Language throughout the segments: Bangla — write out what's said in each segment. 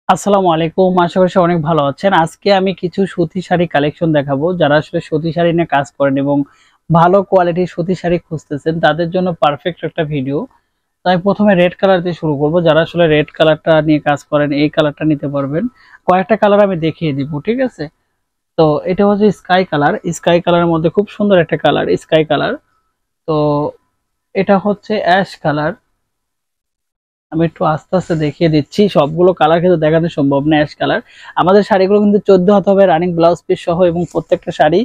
আসসালামু আলাইকুম, আশা করি সবাই অনেক ভালো আছেন। আজকে আমি কিছু সুতি শাড়ি কালেকশন দেখাবো। যারা আসলে সুতি শাড়ি নিয়ে কাজ করেন এবং ভালো কোয়ালিটির সুতি শাড়ি খুঁজতেছেন তাদের জন্য পারফেক্ট একটা ভিডিও। তাই প্রথমে রেড কালার দিয়ে শুরু করব। যারা আসলে রেড কালারটা নিয়ে কাজ করেন এই কালারটা নিতে পারবেন। কয়েকটা কালার আমি দেখিয়ে দিব, ঠিক আছে? তো এটা হচ্ছে স্কাই কালার। স্কাই কালারের মধ্যে খুব সুন্দর একটা কালার স্কাই কালার। তো এটা হচ্ছে অ্যাশ কালার। আমি একটু আস্তে আস্তে দেখিয়ে দিচ্ছি, সবগুলো কালার কিন্তু দেখানো সম্ভব না। Ash colour. আমাদের শাড়িগুলো কিন্তু 14 হাত হবে, রানিং ব্লাউজ পিস সহ, এবং প্রত্যেকটা শাড়ি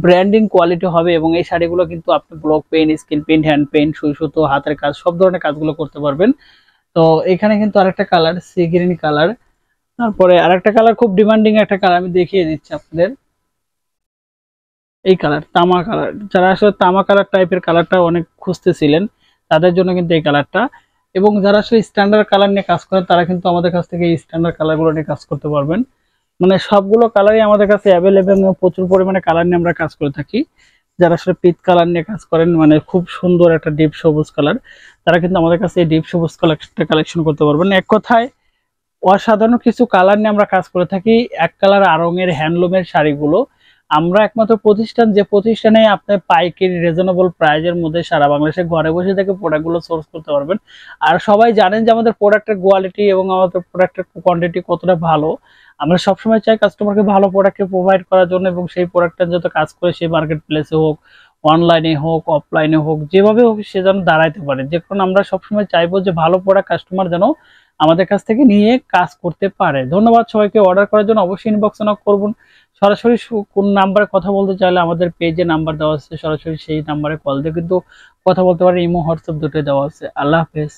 ব্র্যান্ডিং কোয়ালিটি হবে। এবং এই শাড়িগুলো কিন্তু আপনি block paint, skin paint, hand paint, সুই সুতো, হাতের কাজ, সব ধরনের কাজগুলো করতে পারবেন। তো এখানে কিন্তু আরেকটা কালার সি গ্রিন কালার। তারপরে আরেকটা কালার খুব ডিমান্ডিং একটা কালার আমি দেখিয়ে দিচ্ছি আপনাদের। এই কালার তামা কালার, যারা আসলে তামা কালার টাইপের কালারটা অনেক খুঁজতেছিলেন তাদের জন্য কিন্তু এই কালারটা। এবং যারা আসলে স্ট্যান্ডার্ড কালার নিয়ে কাজ করেন তারা কিন্তু আমাদের কাছ থেকে এই স্ট্যান্ডার্ড কালারগুলো নিয়ে কাজ করতে পারবেন। মানে সবগুলো কালারই আমাদের কাছে অ্যাভেলেবেল, প্রচুর পরিমাণে কালার নিয়ে আমরা কাজ করে থাকি। যারা আসলে পিচ কালার নিয়ে কাজ করেন, মানে খুব সুন্দর একটা ডিপ সবুজ কালার, তারা কিন্তু আমাদের কাছে এই ডিপ সবুজ কালারটা কালেকশন করতে পারবেন। এক কথায় অসাধারণ কিছু কালার নিয়ে আমরা কাজ করে থাকি। এক কালার আড়ং-এর হ্যান্ডলুমের শাড়িগুলো আমরা একমাত্র প্রতিষ্ঠান, যে প্রতিষ্ঠানে আপনি পাইকারি রিজনেবল প্রাইজের মধ্যে সারা বাংলাদেশে ঘরে বসে থেকে প্রোডাক্টগুলো সোর্স করতে পারবেন। আর সবাই জানেন যে আমাদের প্রোডাক্টের কোয়ালিটি এবং আমাদের প্রোডাক্টের কোয়ান্টিটি কতটা ভালো। আমরা সবসময় চাই কাস্টমারকে ভালো প্রোডাক্টকে প্রোভাইড করার জন্য, এবং সেই প্রোডাক্টটা যত কাজ করে সেই মার্কেট প্লেসে হোক, অনলাইনে হোক, অফলাইনে হোক, যেভাবে হোক সে যেন দাঁড়াইতে পারে। যে কারণে আমরা সবসময় চাইবো যে ভালো প্রোডাক্ট কাস্টমার যেন আমাদের কাছ থেকে নিয়ে কাজ করতে পারে। ধন্যবাদ সবাইকে। অর্ডার করার জন্য অবশ্যই ইনবক্সে নক করবেন। সরাসরি কোন নাম্বারে কথা বলতে চাইলে আমাদের পেজে নাম্বার দেওয়া আছে, সরাসরি সেই নাম্বারে কল দিয়ে কিন্তু কথা বলতে পারেন। ইমো, হোয়াটসঅ্যাপ দুটোই দেওয়া আছে। আল্লাহ হাফেজ।